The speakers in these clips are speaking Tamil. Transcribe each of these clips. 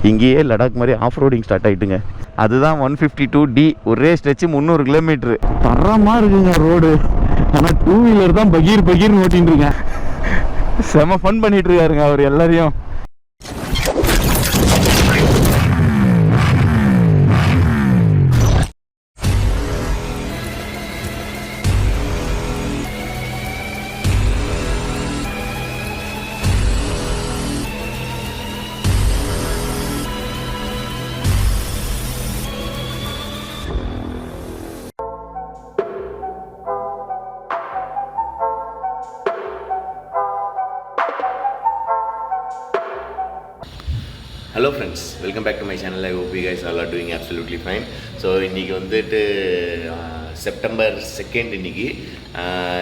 இங்கேயே லடாக் மாதிரி ஆஃப் ரோடிங் ஸ்டார்ட் ஆகிட்டுங்க. அதுதான் 152D, ஒரே ஸ்ட்ரெச்சு 300 கிலோமீட்ரு. தரமாக இருக்குங்க ரோடு. ஆனால் 2 வீலர் தான் பகீர்னு ஓட்டின்னு இருக்கேன். செம ஃபன் பண்ணிட்டு இருக்காருங்க அவர் எல்லாரையும். Hello friends, welcome back to my channel. I hope you guys all are doing absolutely fine. So இன்றைக்கி வந்துட்டு செப்டம்பர் 2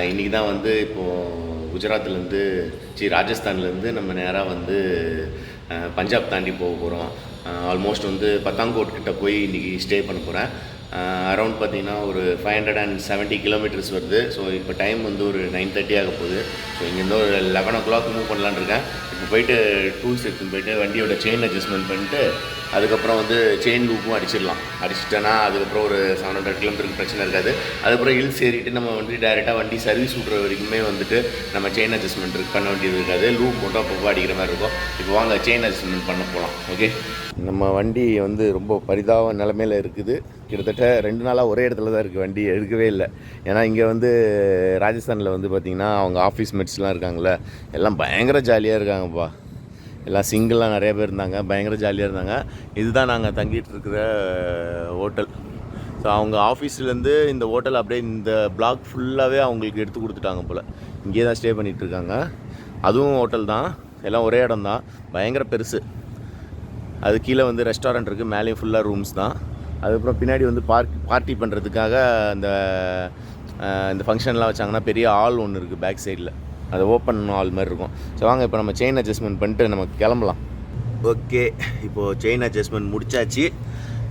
இன்றைக்கி தான் வந்து இப்போது குஜராத்லேருந்து ராஜஸ்தான்லேருந்து நம்ம நேராக வந்து பஞ்சாப் தாண்டி போக போகிறோம். ஆல்மோஸ்ட் வந்து பத்தாங்கோட் கிட்ட போய் இன்றைக்கி ஸ்டே பண்ண போகிறேன். அரௌண்ட் பார்த்திங்கன்னா ஒரு 570 கிலோமீட்டர்ஸ் வருது. ஸோ இப்போ டைம் வந்து ஒரு 9:30 ஆக போகுது. ஸோ இங்கேருந்து ஒரு 11 o'clock மூவ் பண்ணலான்னு இருக்கேன். இப்போ போயிட்டு டூல்ஸ் எடுத்துன்னு போயிட்டு வண்டியோட செயின் அட்ஜஸ்ட்மெண்ட் பண்ணிட்டு அதுக்கப்புறம் வந்து செயின் லூப்பும் அடிச்சிட்டேன்னா அதுக்கப்புறம் ஒரு 700 கிலோமீட்டருக்கு பிரச்சனை இருக்காது. அதுக்கப்புறம் ஹில்ஸ் ஏறிட்டு நம்ம வந்து டைரெக்டாக வண்டி சர்வீஸ் விட்ற வரைக்குமே வந்துட்டு நம்ம செயின் அட்ஜஸ்ட்மெண்ட் பண்ண வேண்டியது இருக்காது. லூப் மட்டும் அப்பப்போ அடிக்கிற மாதிரி இருக்கும். இப்போ வாங்க செயின் அட்ஜஸ்ட்மெண்ட் பண்ண போகலாம். ஓகே, நம்ம வண்டி வந்து ரொம்ப பரிதாப நிலைமையில் இருக்குது. கிட்டத்தட்ட 2 நாளாக ஒரே இடத்துல தான் இருக்குது, வண்டி எடுக்கவே இல்லை. ஏன்னா இங்கே வந்து ராஜஸ்தானில் வந்து பார்த்திங்கன்னா அவங்க ஆஃபீஸ் மேட்ஸ்லாம் இருக்காங்களே, எல்லாம் பயங்கர ஜாலியாக இருக்காங்கப்பா. எல்லாம் சிங்கிளாக நிறைய பேர் இருந்தாங்க, பயங்கர ஜாலியாக இருந்தாங்க. இதுதான் நாங்கள் தங்கிட்டு இருக்கிற ஹோட்டல். ஸோ அவங்க ஆஃபீஸ்லேருந்து இந்த ஹோட்டல் அப்படியே இந்த பிளாக் ஃபுல்லாகவே அவங்களுக்கு எடுத்து கொடுத்துட்டாங்க போல். இங்கே தான் ஸ்டே பண்ணிகிட்ருக்காங்க. அதுவும் ஹோட்டல் தான், எல்லாம் ஒரே இடம் தான், பயங்கர பெருசு. அது கீழே வந்து ரெஸ்டாரண்ட் இருக்குது, மேலேயும் ஃபுல்லாக ரூம்ஸ் தான். அதுக்கப்புறம் பின்னாடி வந்து பார்ட்டி பண்ணுறதுக்காக இந்த ஃபங்க்ஷன்லாம் வச்சாங்கன்னா பெரிய ஹால் ஒன்று இருக்குது பேக் சைடில், அது ஓப்பன் ஹால் மாதிரி இருக்கும். ஸோ வாங்க இப்போ நம்ம செயின் அட்ஜஸ்ட்மெண்ட் பண்ணிட்டு நம்ம கிளம்பலாம். ஓகே, இப்போது செயின் அட்ஜஸ்ட்மெண்ட் முடிச்சாச்சு.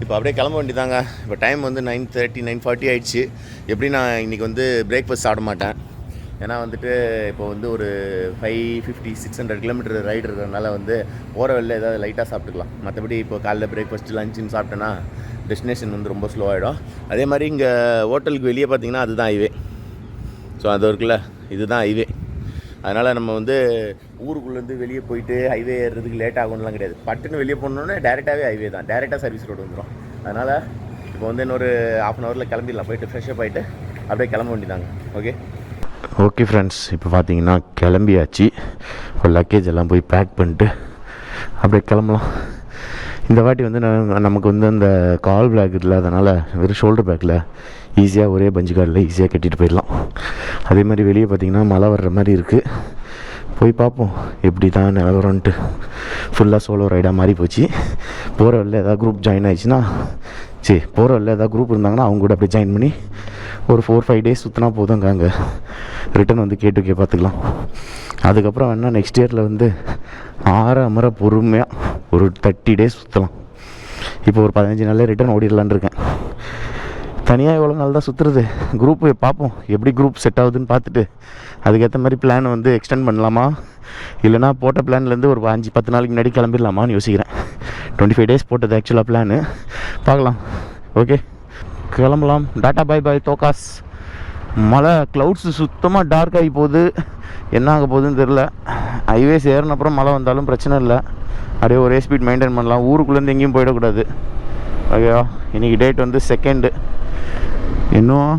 இப்போ அப்படியே கிளம்ப வேண்டியதாங்க. இப்போ டைம் வந்து 9:30 9:40 ஆகிடுச்சு. எப்படி நான் இன்றைக்கி வந்து பிரேக்ஃபாஸ்ட் சாப்பிட மாட்டேன். ஏன்னா வந்துட்டு இப்போ வந்து ஒரு 550 600 கிலோமீட்டர் ரைடு இருக்கிறதுனால வந்து போகிற வெளில ஏதாவது லைட்டாக சாப்பிட்டுக்கலாம். மற்றபடி இப்போ காலைல பிரேக்ஃபாஸ்ட்டு லஞ்சுன்னு சாப்பிட்டேன்னா டெஸ்டினேஷன் வந்து ரொம்ப ஸ்லோ ஆகிடும். அதே மாதிரி இங்கே ஹோட்டலுக்கு வெளியே பார்த்திங்கன்னா அதுதான் ஹைவே. ஸோ அது இருக்குல்ல, இதுதான் ஹைவே. அதனால் நம்ம வந்து ஊருக்குள்ளேருந்து வெளியே போயிட்டு ஹைவே ஏறுறதுக்கு லேட் ஆகும்லாம் கிடையாது. பட்டுன்னு வெளியே போனோன்னே டேரெக்டாகவே ஹைவே தான், டேரெக்டாக சர்வீஸ் ரோடு வந்துடும். அதனால் இப்போ வந்து இன்னொரு 1/2 hourல கிளம்பிடலாம். போயிட்டு ஃப்ரெஷ்ஷப் ஆகிட்டு அப்படியே கிளம்ப வேண்டியதாங்க. ஓகே ஃப்ரெண்ட்ஸ், இப்போ பார்த்தீங்கன்னா கிளம்பியாச்சு. இப்போ லக்கேஜ் எல்லாம் போய் பேக் பண்ணிட்டு அப்படியே கிளம்பலாம். இந்த வாட்டி வந்து நமக்கு வந்து அந்த கால் பேக் இல்லாதனால வெறும் ஷோல்டர் பேக்கில் ஈஸியாக ஒரே பஞ்சு கார்டில் ஈஸியாக கட்டிட்டு போயிடலாம். அதே மாதிரி வெளியே பார்த்திங்கன்னா மழை வர்ற மாதிரி இருக்குது. போய் பார்ப்போம் எப்படி தான் நிலவரன்ட்டு. ஃபுல்லாக சோலோ ரைடாக மாறி போச்சு. போகிற வழியில் ஏதாவது குரூப் ஜாயின் ஆகிடுச்சுன்னா போகிற வழியில் ஏதாவது குரூப் இருந்தாங்கன்னா அவங்க கூட அப்படியே ஜாயின் பண்ணி ஒரு 4-5 days சுற்றினா போதுங்க. அங்கே ரிட்டன் வந்து கேட்டுக்கே பார்த்துக்கலாம். அதுக்கப்புறம் வேணால் நெக்ஸ்ட் இயரில் வந்து அமர பொறுமையாக ஒரு 30 days சுற்றலாம். இப்போ ஒரு 15 நாளில் ரிட்டன் ஓடிடலான் இருக்கேன். தனியாக எவ்வளோ நாள் தான் சுற்றுறது. குரூப்பு பார்ப்போம், எப்படி குரூப் செட் ஆகுதுன்னு பார்த்துட்டு அதுக்கேற்ற மாதிரி பிளான் வந்து எக்ஸ்டெண்ட் பண்ணலாமா, இல்லைனா போட்ட பிளான்லேருந்து ஒரு 5-10 நாளைக்கு முன்னாடி கிளம்பிடலாமான்னு யோசிக்கிறேன். 25 days போட்டது ஆக்சுவலாக பிளானு. பார்க்கலாம். ஓகே, கிளம்பலாம். டாட்டா பை பாய் தோகாஸ். மழை க்ளவுட்ஸு சுத்தமாக டார்க் ஆகி போகுது. என்ன ஆக போகுதுன்னு தெரில. ஹைவேஸ் ஏறின அப்புறம் மழை வந்தாலும் பிரச்சனை இல்லை, அப்படியே ஒரே ஸ்பீட் மெயின்டைன் பண்ணலாம். ஊருக்குள்ளேருந்து எங்கேயும் போயிடக்கூடாது. ஓகேவா, இன்றைக்கி டேட் வந்து 2. இன்னும்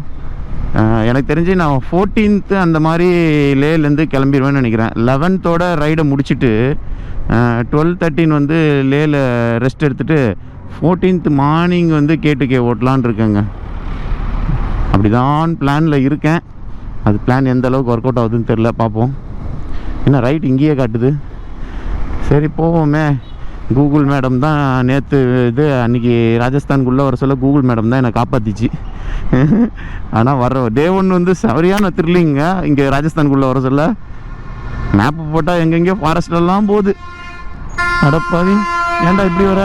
எனக்கு தெரிஞ்சு நான் 14th அந்த மாதிரி லேலேருந்து கிளம்பிடுவேன்னு நினைக்கிறேன். 11th ரைடை முடிச்சுட்டு 12-13 வந்து லேயில் ரெஸ்ட் எடுத்துகிட்டு 14th மார்னிங் வந்து கேட்டுக்கே ஓட்டலான் இருக்கேங்க. அப்படி தான் பிளானில் இருக்கேன். அது பிளான் எந்த அளவுக்கு ஒர்க் அவுட் ஆகுதுன்னு தெரில, பார்ப்போம். என்ன ரைட் இங்கேயே காட்டுது. சரி போவோமே. கூகுள் மேடம் தான் நேற்று அன்றைக்கி ராஜஸ்தானுக்குள்ளே வர சொல்ல கூகுள் மேடம் தான் என்னை காப்பாற்றிச்சு. ஆனால் வர டே 1 வந்து சரியான த்ரில்லிங்க. இங்கே ராஜஸ்தானுக்குள்ளே வர சொல்ல மேப்பு போட்டால் எங்கெங்கேயோ ஃபாரஸ்ட்லாம் போகுது. அடப்பாவி, ஏன்டா இப்படி வர?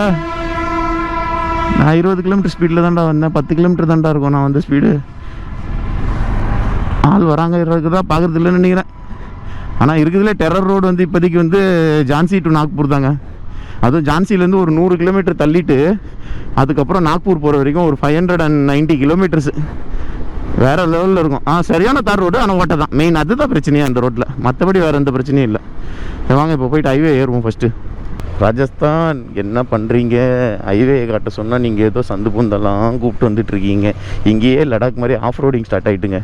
நான் 20 கிலோமீட்டர் ஸ்பீடில் தான்டா வந்தேன். 10 கிலோமீட்டர் தான்டா இருக்கும் நான் வந்து ஸ்பீடு. ஆள் வராங்க இருக்குதா பார்க்குறது இல்லைன்னு நினைக்கிறேன். ஆனால் இருக்குதுல டெரர் ரோடு வந்து இப்போதைக்கு வந்து ஜான்சி டு நாக்பூர் தாங்க. அதுவும் ஜான்சிலேருந்து ஒரு 100 கிலோமீட்டர் தள்ளிட்டு அதுக்கப்புறம் நாக்பூர் போகிற வரைக்கும் ஒரு 590 கிலோமீட்டர்ஸ் வேறு லெவலில் இருக்கும். சரியான தார் ரோடு, ஆனால் ஓட்ட தான் மெயின். அதுதான் பிரச்சனையே அந்த ரோட்டில், மற்றபடி வேறு எந்த பிரச்சனையும் இல்லை. வாங்க இப்போ போயிட்டு ஹைவே ஏறுவோம் ஃபஸ்ட்டு. ராஜஸ்தான் என்ன பண்ணுறீங்க? ஹைவே காட்ட சொன்னால் நீங்கள் ஏதோ சந்து பூந்தெல்லாம் கூப்பிட்டு வந்துட்டுருக்கீங்க. இங்கேயே லடாக் மாதிரி ஆஃப் ரோடிங் ஸ்டார்ட் ஆகிட்டுங்க.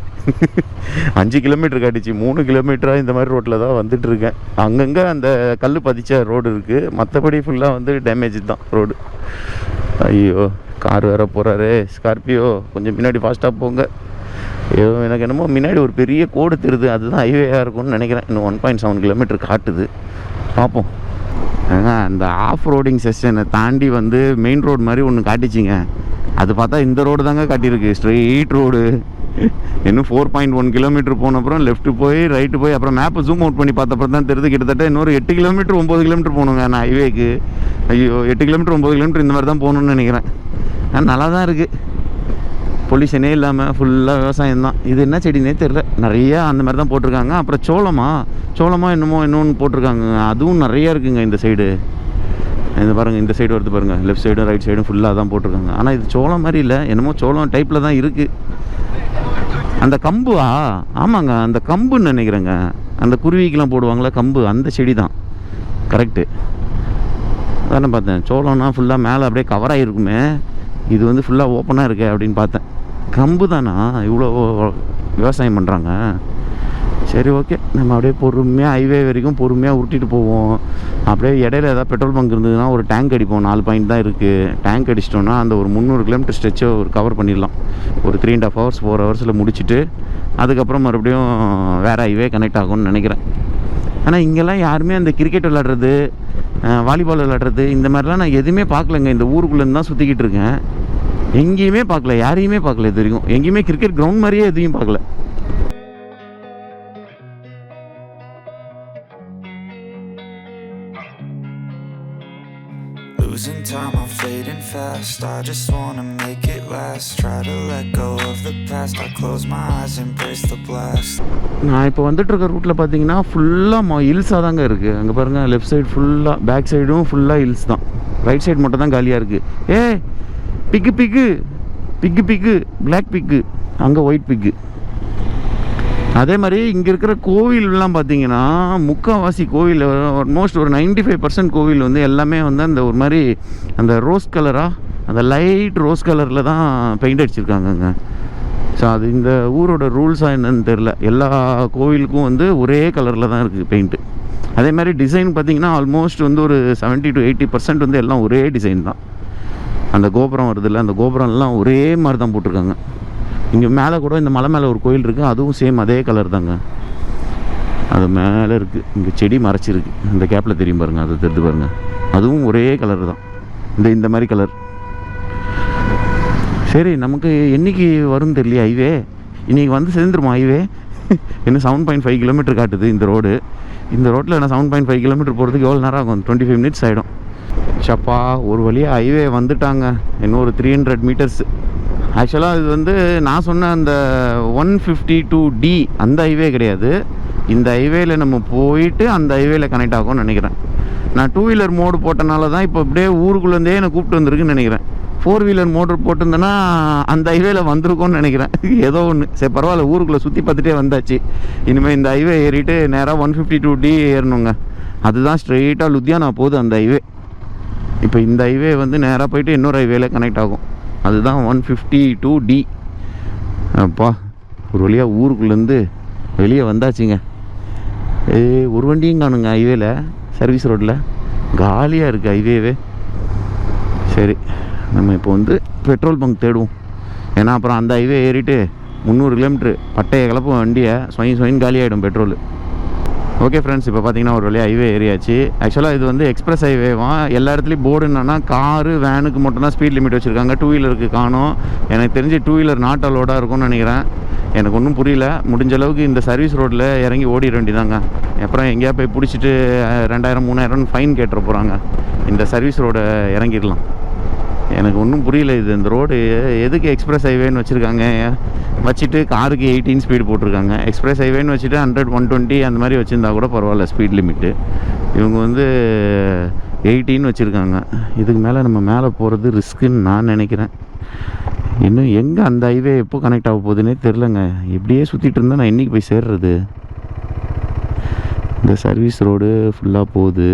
5 கிலோமீட்டர் காட்டிச்சு, 3 கிலோமீட்டராக இந்த மாதிரி ரோட்டில் தான் வந்துட்டுருக்கேன். அங்கங்கே அந்த கல் பதிச்ச ரோடு இருக்குது, மற்றபடி ஃபுல்லாக வந்து டேமேஜ் தான் ரோடு. ஐயோ, கார் வேறு போகிறாரு. ஸ்கார்பியோ கொஞ்சம் முன்னாடி ஃபாஸ்ட்டாக போங்க. ஐயோ, எனக்கு என்னமோ முன்னாடி ஒரு பெரிய கோடு தெரியுது, அதுதான் ஹைவேயாக இருக்கும்னு நினைக்கிறேன். இன்னும் 1.7 கிலோமீட்டர் காட்டுது, பார்ப்போம். அந்த ஆஃப் ரோடிங் செஷனை தாண்டி வந்து மெயின் ரோடு மாதிரி ஒன்று காட்டிச்சிங்க. அது பார்த்தா இந்த ரோடு தாங்க காட்டியிருக்கு, ஸ்ட்ரெயிட் ரோடு. இன்னும் 4.1 கிலோமீட்டர் போன அப்புறம் லெஃப்ட்டு போய் ரைட்டு போய் அப்புறம் மேப்பை ஜூம் அவுட் பண்ணி பார்த்தப்பறம் தான் தெரியுது கிட்டத்தட்ட இன்னொரு 8 கிலோமீட்டர் 9 கிலோமீட்டர் போகணுங்க நான் ஹைவேக்கு. ஐயோ, 8 கிலோமீட்டர் 9 கிலோமீட்டர் இந்த மாதிரி தான் போகணுன்னு நினைக்கிறேன். நல்லா தான் இருக்குது, பொல்யூஷனே இல்லாமல் ஃபுல்லாக விவசாயம் தான். இது என்ன செடினே தெரில, நிறையா அந்த மாதிரி தான் போட்டிருக்காங்க. அப்புறம் சோளமா இன்னொன்று போட்டிருக்காங்க, அதுவும் நிறையா இருக்குங்க இந்த சைடு. இது பாருங்கள், இந்த சைடு வருது பாருங்கள், லெஃப்ட் சைடும் ரைட் சைடும் ஃபுல்லாக தான் போட்டிருக்காங்க. ஆனால் இது சோளம் மாதிரி இல்லை, என்னமோ சோளம் டைப்பில் தான் இருக்குது. அந்த கம்புவா? ஆமாங்க, அந்த கம்புன்னு நினைக்கிறேங்க. அந்த குருவிக்கெலாம் போடுவாங்களா கம்பு, அந்த செடி தான். கரெக்டு தானே பார்த்தேன். சோளம்னா ஃபுல்லாக மேலே அப்படியே கவர் ஆகிருக்குமே, இது வந்து ஃபுல்லாக ஓப்பனாக இருக்கே அப்படின்னு பார்த்தேன். கம்பு தானா இவ்வளோ விவசாயம் பண்ணுறாங்க? சரி, ஓகே, நம்ம அப்படியே பொறுமையாக ஹைவே வரைக்கும் பொறுமையாக உருட்டிட்டு போவோம். அப்படியே இடையில ஏதாவது பெட்ரோல் பங்க் இருந்ததுன்னா ஒரு டேங்க் அடிப்போம். 4 பாயிண்ட் தான் இருக்குது. டேங்க் அடிச்சிட்டோன்னா அந்த ஒரு 300 கிலோமீட்டர் ஸ்ட்ரெச்சை ஒரு கவர் பண்ணிடலாம். ஒரு 3.5 hours 4 ஹவர்ஸில் முடிச்சுட்டு அதுக்கப்புறம் மறுபடியும் வேறு ஹைவே கனெக்ட் ஆகும்னு நினைக்கிறேன். ஆனால் இங்கெல்லாம் யாருமே அந்த கிரிக்கெட் விளாட்றது, வாலிபால் விளாட்றது இந்த மாதிரிலாம் நான் எதுவுமே பார்க்கலங்க. இந்த ஊருக்குள்ளேருந்து தான் சுற்றிக்கிட்டு இருக்கேன், எங்கேயுமே பார்க்கல, யாரையுமே பார்க்கல. இது வரைக்கும் எங்கேயுமே கிரிக்கெட் கிரவுண்ட் மாதிரியே எதையும் பார்க்கல. Losing time, I'm fading fast. I just wanna make it last. Try to let go of the past. I close my eyes, embrace the blast. நான் இப்போ வந்துட்டு இருக்க ரூட்டில் பார்த்தீங்கன்னா ஃபுல்லாக ஹில்ஸாக தாங்க இருக்குது. அங்கே பாருங்கள், லெஃப்ட் சைடு ஃபுல்லாக, பேக் சைடும் ஃபுல்லாக ஹில்ஸ் தான். ரைட் சைடு மட்டும் தான் காலியாக இருக்குது. பிக்கு பிளாக் பிக்கு, அங்கே ஒயிட் பிக்கு. அதே மாதிரி இங்கே இருக்கிற கோவில்லாம் பார்த்தீங்கன்னா முக்கால்வாசி கோவில், ஆல்மோஸ்ட் ஒரு 95% கோவில் வந்து எல்லாமே வந்து அந்த ஒரு மாதிரி அந்த ரோஸ் கலராக, அந்த லைட் ரோஸ் கலரில் தான் பெயிண்ட் அடிச்சிருக்காங்கங்க. ஸோ அது இந்த ஊரோட ரூல்ஸாக என்னன்னு தெரில, எல்லா கோவிலுக்கும் வந்து ஒரே கலரில் தான் இருக்குது பெயிண்ட்டு. அதே மாதிரி டிசைன் பார்த்திங்கன்னா ஆல்மோஸ்ட் வந்து ஒரு 70 to 80% வந்து எல்லாம் ஒரே டிசைன் தான். அந்த கோபுரம் வருதில்ல, அந்த கோபுரம்லாம் ஒரே மாதிரி தான் போட்டிருக்காங்க. இங்கே மேலே கூட இந்த மலை மேலே ஒரு கோயில் இருக்குது, அதுவும் சேம் அதே கலர் தாங்க. அது மேலே இருக்குது, இங்கே செடி மறைச்சிருக்கு, இந்த கேப்பில் தெரியும் பாருங்கள், அது தெரிஞ்சு பாருங்கள், அதுவும் ஒரே கலர் தான், இந்த மாதிரி கலர். சரி, நமக்கு என்றைக்கு வரும்னு தெரியலையே ஹைவே. இன்றைக்கி வந்து சேர்ந்துருமா ஹைவே? இன்னும் 7.5 கிலோமீட்டர் காட்டுது இந்த ரோடு. இந்த ரோட்டில் நான் 7.5 கிலோமீட்டர் போகிறதுக்கு எவ்வளோ நேரம் ஆகும்? 25 minutes ஆகிடும். ஷப்பா, ஒரு வழியாக ஹைவே வந்துட்டாங்க. இன்னும் ஒரு 300 மீட்டர்ஸ். ஆக்சுவலாக இது வந்து நான் சொன்ன அந்த 152D அந்த ஹைவே கிடையாது. இந்த ஹைவேல நம்ம போயிட்டு அந்த ஹைவேல கனெக்ட் ஆகும்னு நினைக்கிறேன். நான் 2 வீலர் மோடு போட்டனால தான் இப்போ அப்படியே ஊருக்குள்ளேருந்தே என்னை கூப்பிட்டு வந்திருக்குன்னு நினைக்கிறேன். 4 வீலர் மோட்டர் போட்டிருந்தேன்னா அந்த ஹைவேல வந்திருக்கோன்னு நினைக்கிறேன். ஏதோ ஒன்று, சரி பரவாயில்ல, ஊருக்குள்ளே சுற்றி பார்த்துட்டே வந்தாச்சு. இனிமேல் இந்த ஹைவே ஏறிட்டு நேராக 152D ஏறணுங்க. அதுதான் ஸ்ட்ரெயிட்டாக லுத்தியானா போகுது அந்த ஹைவே. இப்போ இந்த ஹைவே வந்து நேராக போயிட்டு இன்னொரு ஹைவேல கனெக்ட் ஆகும். அதுதான் 152D. அப்பா, ஒரு வழியாக ஊருக்குள்ளேருந்து வெளியே வந்தாச்சுங்க. ஒரு வண்டியும் காணுங்க ஹைவேல, சர்வீஸ் ரோட்டில் காலியாக இருக்குது ஹைவேவே. சரி, நம்ம இப்போ வந்து பெட்ரோல் பங்க் தேடுவோம். ஏன்னா அப்புறம் அந்த ஹைவே ஏறிட்டு 300 கிலோமீட்ரு பட்டையை கிளப்பும் வண்டியை, ஸ்வைன் காலி ஆகிடும் பெட்ரோல். ஓகே ஃப்ரெண்ட்ஸ், இப்போ பார்த்தீங்கன்னா ஒரு வழியாக ஹைவே ஏரியாச்சு. ஆக்சுவலாக இது வந்து எக்ஸ்பிரஸ் ஹைவேவான். எல்லா இடத்துலையும் போர்டு என்னன்னா காரு வேனுக்கு மட்டும் தான் ஸ்பீட் லிமிட் வச்சுருக்காங்க, 2 வீலருக்கு காணும். எனக்கு தெரிஞ்சு 2 வீலர் நாட் அலோடாக இருக்கும்னு நினைக்கிறேன். எனக்கு ஒன்றும் புரியல. முடிஞ்ச அளவுக்கு இந்த சர்வீஸ் ரோட்டில் இறங்கி ஓடிட வேண்டியதாங்க. அப்புறம் எங்கேயா போய் பிடிச்சிட்டு 2000 3000 ஃபைன் கேட்டுற போகிறாங்க. இந்த சர்வீஸ் ரோடை இறங்கிடலாம். எனக்கு ஒன்றும் புரியல, இது இந்த ரோடு எதுக்கு எக்ஸ்பிரஸ் ஹைவேன்னு வச்சுருக்காங்க? வச்சுட்டு காருக்கு 18 ஸ்பீடு போட்டிருக்காங்க. எக்ஸ்பிரஸ் ஹைவேன்னு வச்சுட்டு 100 120 அந்த மாதிரி வச்சுருந்தா கூட பரவாயில்ல ஸ்பீட் லிமிட்டு. இவங்க வந்து 18 வச்சுருக்காங்க. இதுக்கு மேலே நம்ம மேலே போகிறது ரிஸ்க்குன்னு நான் நினைக்கிறேன். இன்னும் எங்கே அந்த ஹைவே எப்போ கனெக்ட் ஆக போகுதுன்னே தெரிலங்க. இப்படியே சுற்றிட்டு இருந்தால் நான் என்றைக்கு போய் சேர்றது? இந்த சர்வீஸ் ரோடு ஃபுல்லாக போகுது.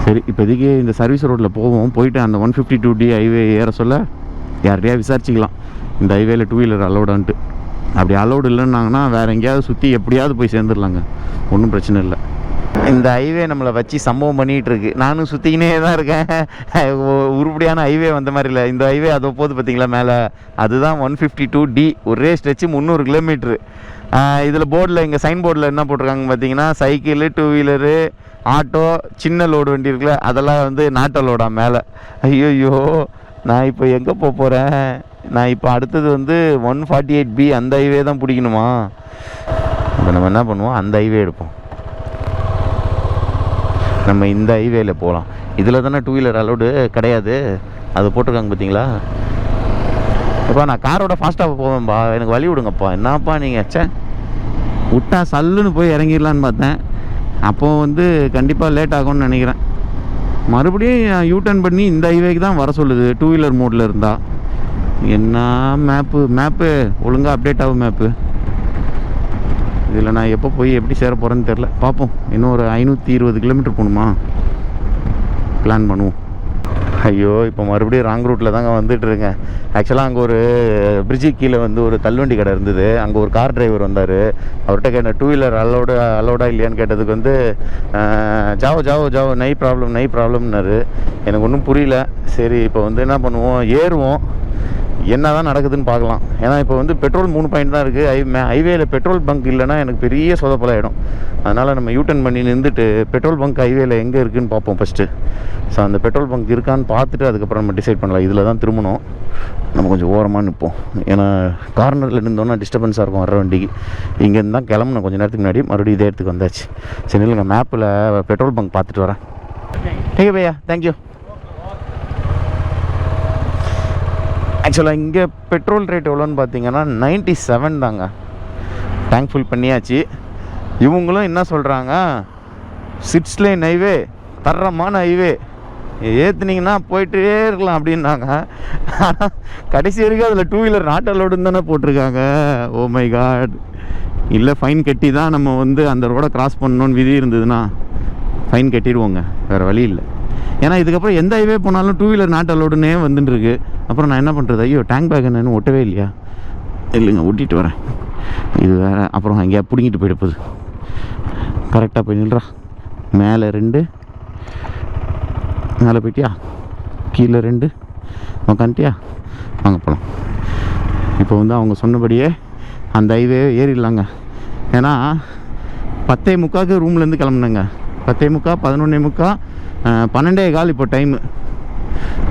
சரி, இப்போதைக்கு இந்த சர்வீஸ் ரோட்டில் போவோம். போயிட்டு அந்த 152D ஹைவே ஏற சொல்ல யார்கிட்டையா விசாரிச்சிக்கலாம் இந்த ஹைவேல 2 வீலர் அலௌடான்ட்டு. அப்படி அலௌடு இல்லைன்னாங்கன்னா வேறு எங்கேயாவது சுற்றி எப்படியாவது போய் சேர்ந்துடலாங்க, ஒன்றும் பிரச்சனை இல்லை. இந்த ஹைவே நம்மளை வச்சு சம்பவம் பண்ணிகிட்டு இருக்கு. நானும் சுற்றிக்கினே தான் இருக்கேன். உருப்படியான ஹைவே வந்த மாதிரி இல்லை. இந்த ஹைவே அதை போகுது பார்த்தீங்களா மேலே, அதுதான் 152D. ஒரே ஸ்ட்ரெச்சு 300 கிலோமீட்ரு. இதில் போர்டில், இங்கே சைன் போர்டில் என்ன போட்டிருக்காங்க பார்த்தீங்கன்னா, சைக்கிள், 2 வீலரு, ஆட்டோ, சின்ன லோடு வண்டி இருக்குல்ல, அதெல்லாம் வந்து நாட்டோ லோடா மேலே. ஐயோ, நான் இப்போ எங்கே போகிறேன்? நான் இப்போ அடுத்தது வந்து 148B அந்த ஹைவே தான் பிடிக்கணுமா? இப்போ நம்ம என்ன பண்ணுவோம், அந்த ஹைவே எடுப்போம். நம்ம இந்த ஹைவேல போகலாம். இதில் தானே 2 வீலர் அலோடு கிடையாது, அது போட்டிருக்காங்க பார்த்தீங்களா. அப்பா நான் காரோட ஃபாஸ்ட்டாக போவேன்பா, எனக்கு வழி விடுங்கப்பா. என்னப்பா நீங்கள் விட்டா சல்லுன்னு போய் இறங்கிடலான்னு பார்த்தேன். அப்போது வந்து கண்டிப்பாக லேட் ஆகும்னு நினைக்கிறேன். மறுபடியும் யூட்டர்ன் பண்ணி இந்த ஹைவேக்கு தான் வர சொல்லுது 2 வீலர் மோடில் இருந்தால். என்ன மேப்பு ஒழுங்காக அப்டேட் ஆகும் மேப்பு. இதில் நான் எப்போ போய் எப்படி சேர போகிறேன்னு தெரில. பார்ப்போம். இன்னும் ஒரு 520 கிலோமீட்டர் போகணுமா, பிளான் பண்ணுவோம். ஐயோ, இப்போ மறுபடியும் ராங் ரூட்டில் தாங்க வந்துட்டுருக்கேன். ஆக்சுவலாக அங்கே ஒரு பிரிட்ஜுக்கு கீழே வந்து ஒரு தள்ளுவண்டி கடை இருந்தது. அங்கே ஒரு கார் டிரைவர் வந்தார். அவர்கிட்ட கேட்டேன் 2 வீலர் அலோடா இல்லையான்னு கேட்டதுக்கு வந்து ஜாவோ நை ப்ராப்ளம்னாரு. எனக்கு ஒன்றும் புரியல. சரி, இப்போ வந்து என்ன பண்ணுவோம், ஏறுவோம், என்ன தான் நடக்குதுன்னு பார்க்கலாம். ஏன்னா இப்போ வந்து பெட்ரோல் 3 பாயிண்ட் தான் இருக்குது. ஹைவேல பெட்ரோல் பங்க் இல்லைன்னா எனக்கு பெரிய சொதப்பலாயிடும். அதனால் நம்ம யூட்டர்ன் பண்ணி நின்றுட்டு பெட்ரோல் பங்க் ஹைவேல எங்கே இருக்குதுன்னு பார்ப்போம் ஃபஸ்ட்டு. ஸோ அந்த பெட்ரோல் பங்க் இருக்கான்னு பார்த்துட்டு அதுக்கப்புறம் நம்ம டிசைட் பண்ணலாம். இதில் தான் திரும்பணும். நம்ம கொஞ்சம் ஓரமாக நிற்போம். ஏன்னா கார்னரில் நின்றோன்னா டிஸ்டர்பன்ஸாக இருக்கும் வர வண்டிக்கு. இங்கேருந்து தான் கிளம்புனேன் கொஞ்சம் நேரத்துக்கு முன்னாடி. மறுபடியும் இதே இடத்துக்கு வந்தாச்சு. சரி, இல்லைங்க, மேப்பில் பெட்ரோல் பங்க் பார்த்துட்டு வரேன். டேக் பையா, தேங்க்யூ. ஆக்சுவலாக இங்கே பெட்ரோல் ரேட் எவ்வளோன்னு பார்த்தீங்கன்னா 97 தாங்க. டேங்க் ஃபுல் பண்ணியாச்சு. இவங்களும் என்ன சொல்கிறாங்க, 6 லேன் ஹைவே, தரமான ஹைவே, ஏற்றுனீங்கன்னா போயிட்டே இருக்கலாம் அப்படின்னாங்க. கடைசி வரைக்கும் அதில் 2 வீலர் நாட் அலோடுன்னு தானே போட்டிருக்காங்க. Oh my god. இல்லை, ஃபைன் கட்டி தான் நம்ம வந்து அந்த ரோடை கிராஸ் பண்ணணுன்னு விதி இருந்ததுன்னா ஃபைன் கட்டிடுவோங்க, வேறு வழி இல்லை. ஏன்னா இதுக்கப்புறம் எந்த ஹைவே போனாலும் 2 வீலர் நாட் அலோடுன்னே வந்துட்டுருக்கு. அப்புறம் நான் என்ன பண்ணுறது? ஐயோ, டேங்க் பேக் என்னன்னு ஒட்டவே இல்லையா? இல்லைங்க, ஒட்டிட்டு வரேன். இது வேறு. அப்புறம் அங்கேயா பிடிங்கிட்டு போயிடுப்போது. கரெக்டாக போய் நில்றா. மேலே 2, மேலே போயிட்டியா, கீழே 2 உக்காந்துட்டியா, வாங்க போகலாம். இப்போ வந்து அவங்க சொன்னபடியே அந்த ஹைவே ஏறிடலாங்க. ஏன்னா 10:45 ரூம்லேருந்து கிளம்புனேங்க. 10:45, 11:45, 12:15 இப்போ டைமு.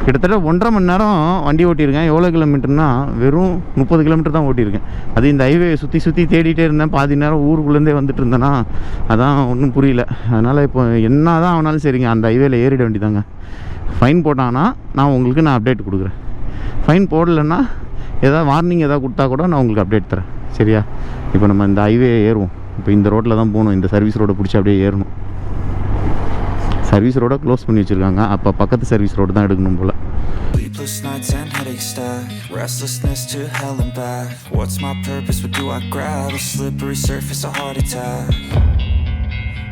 கிட்டத்தட்ட 1.5 மணி நேரம் வண்டி ஓட்டியிருக்கேன். எவ்வளோ கிலோமீட்டர்னா வெறும் 30 கிலோமீட்டர் தான் ஓட்டியிருக்கேன். அது இந்த ஹைவே சுற்றி தேடிட்டே இருந்தேன். பாதி நேரம் ஊருக்குள்ளேருந்தே வந்துட்டு இருந்தேன்னா அதான் ஒன்றும் புரியல. அதனால் இப்போ என்ன தான் ஆனாலும் சரிங்க, அந்த ஹைவேல ஏறிட வேண்டியதாங்க. ஃபைன் போட்டாங்கன்னா நான் உங்களுக்கு அப்டேட் கொடுக்குறேன். ஃபைன் போடலைன்னா ஏதாவது வார்னிங் ஏதாவது கொடுத்தா கூட நான் உங்களுக்கு அப்டேட் தரேன். சரியா? இப்போ நம்ம இந்த ஹைவே ஏறுவோம். இப்போ இந்த ரோட்டில் தான் போகணும். இந்த சர்வீஸ் ரோடை பிடிச்சி அப்படியே ஏறணும். சர்வீஸ் ரோட க்ளோஸ் பண்ணி வச்சுருக்காங்க. அப்போ பக்கத்து சர்வீஸ் ரோடு தான் எடுக்கணும் போல். Sleepless nights and headaches stack, restlessness to hell and back. What's my purpose? What do I grab? A slippery surface, a heart attack.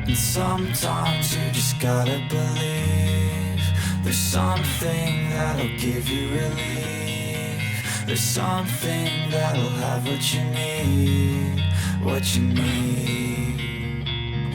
And sometimes you just gotta believe there's something that'll give you relief. There's something that'll have what you need, what you need.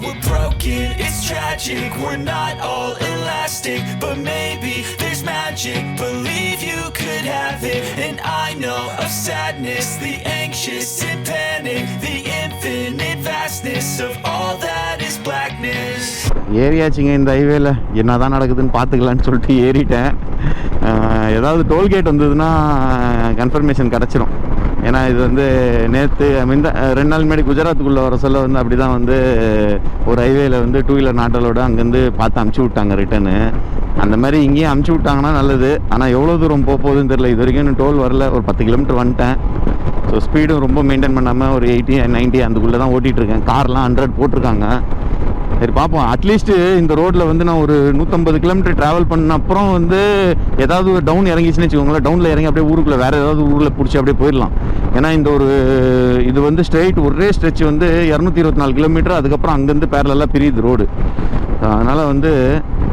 We're broken, it's tragic, we're not all elastic, but maybe there's magic, believe you could have it. And I know of sadness, the anxious and panic, the infinite vastness of all that is blackness. ஏறியாச்சுங்க இந்த ஹைவேல. என்ன தான் நடக்குதுன்னு பார்த்துக்கலான்னு சொல்லிட்டு ஏறிட்டேன். ஏதாவது டோல்கேட் வந்ததுன்னா கன்ஃபர்மேஷன் கிடச்சிரும். ஏன்னா இது வந்து நேற்று இந்த 2 நாள் முன்னாடி குஜராத்துக்குள்ளே வர சொல்ல வந்து அப்படி தான் வந்து ஒரு ஹைவேல வந்து 2 வீலர் நாட்டலோடு அங்கேருந்து பார்த்து அமுச்சு விட்டாங்க ரிட்டனு. அந்த மாதிரி இங்கேயும் அமுச்சு விட்டாங்கன்னா நல்லது. ஆனால் எவ்வளோ தூரம் போகுதுன்னு தெரியல. இது வரைக்கும் இன்னும் டோல் வரல. ஒரு 10 கிலோமீட்டர் வந்துட்டேன். ஸோ ஸ்பீடும் ரொம்ப மெயின்டைன் பண்ணாமல் ஒரு 80, 90 அதுக்குள்ளே தான் ஓட்டிகிட்ருக்கேன். கார்லாம் 100 போட்டிருக்காங்க. சரி பார்ப்போம். அட்லீஸ்ட்டு இந்த ரோட்டில் வந்து நான் ஒரு 150 கிலோமீட்டர் ட்ராவல் பண்ண அப்புறம் வந்து ஏதாவது ஒரு டவுன் இறங்கிச்சுன்னு வச்சுக்கோங்களேன். டவுனில் இறங்கி அப்படியே ஊருக்குள்ளே வேறு ஏதாவது ஊரில் பிடிச்சி அப்படியே போயிடலாம். ஏன்னா இந்த ஒரு இது வந்து ஸ்ட்ரெயிட் ஒரே ஸ்ட்ரெச் வந்து 224 கிலோமீட்டர். அதுக்கப்புறம் அங்கேருந்து பேரலெல்லாம் பிரியுது ரோடு. அதனால் வந்து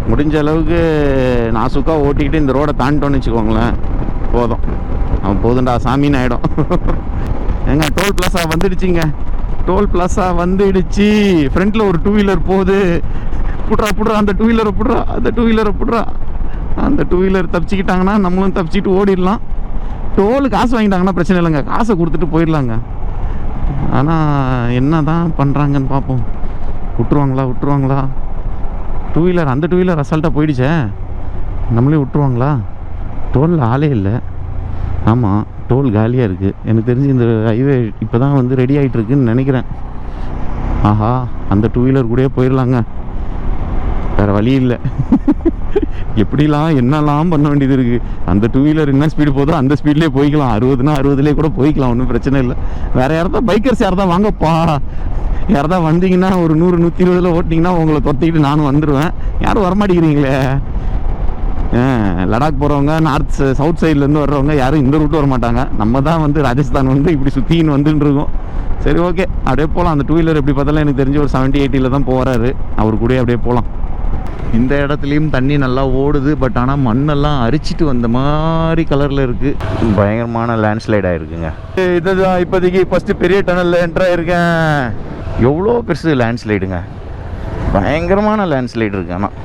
முடிஞ்ச அளவுக்கு நாசுக்காக ஓட்டிக்கிட்டு இந்த ரோடை தாண்டிட்டோன்னு வச்சுக்கோங்களேன், போதும். அவன் போதுண்டா சாமின்னு ஆகிடும். ஏங்க டோல் பிளாஸா வந்துடுச்சிங்க. டோல் பிளாஸா வந்துடுச்சு. ஃப்ரண்ட்டில் ஒரு 2 வீலர் போகுது. புட்றா அந்த 2 வீலரை புட்றா, அந்த 2 வீலரை புட்றா. அந்த 2 வீலர் தப்பிச்சிக்கிட்டாங்கன்னா நம்மளும் தப்பிச்சிட்டு ஓடிடலாம். டோல் காசு வாங்கிட்டாங்கன்னா பிரச்சனை இல்லைங்க, காசை கொடுத்துட்டு போயிடலாங்க. ஆனால் என்ன தான் பண்ணுறாங்கன்னு பார்ப்போம். விட்டுருவாங்களா? 2 வீலர், அந்த 2 வீலர் அசால்ட்டாக போயிடுச்சே, நம்மளே விட்டுருவாங்களா? டோலில் ஆளே இல்லை. ஆமாம், டோல் காலியாக இருக்குது. எனக்கு தெரிஞ்சு இந்த ஹைவே இப்போ தான் வந்து ரெடி ஆகிட்டு இருக்குன்னு நினைக்கிறேன். ஆஹா, அந்த 2 வீலர் கூடயே போயிடலாங்க, வேறு வழி இல்லை. எப்படிலாம் என்னெல்லாம் பண்ண வேண்டியது இருக்குது. அந்த 2 வீலர் என்ன ஸ்பீடு போதோ அந்த ஸ்பீட்லேயே போய்க்கலாம். 60னா 60லேயே கூட போய்க்கலாம், ஒன்றும் பிரச்சனை இல்லை. வேறு யார்தான் பைக்கர்ஸ் யார்தான் வாங்கப்பா, யார்தான் வந்தீங்கன்னா ஒரு 100 120 ஓட்டிங்கன்னா உங்களை தொத்திக்கிட்டு நானும் வந்துடுவேன். யாரும் வரமாட்டேங்கிறீங்களே. லடாக் போகிறவங்க, நார்த் சவுத் சைட்லேருந்து வர்றவங்க யாரும் இந்த ரூட்டு வர மாட்டாங்க. நம்ம தான் வந்து ராஜஸ்தான் வந்து இப்படி சுற்றின்னு வந்துட்டு இருக்கோம். சரி, ஓகே, அப்படியே போகலாம். அந்த 2 வீலர் எப்படி பார்த்தாலும் எனக்கு தெரிஞ்சு ஒரு 70-80 தான் போகிறாரு. அவர் கூட அப்படியே போகலாம். இந்த இடத்துலையும் தண்ணி நல்லா ஓடுது. பட் ஆனால் மண்ணெல்லாம் அரிச்சிட்டு வந்த மாதிரி கலரில் இருக்குது. பயங்கரமான லேண்ட்ஸ்லைட் ஆகிருக்குங்க. இதுதான் இப்போதைக்கு ஃபஸ்ட்டு பெரிய டனலில் என்ட்ரு ஆகிருக்கேன். எவ்வளோ பெருசு லேண்ட்ஸ்லைடுங்க, பயங்கரமான லேண்ட்ஸ்லைடு இருக்குது. ஆனால்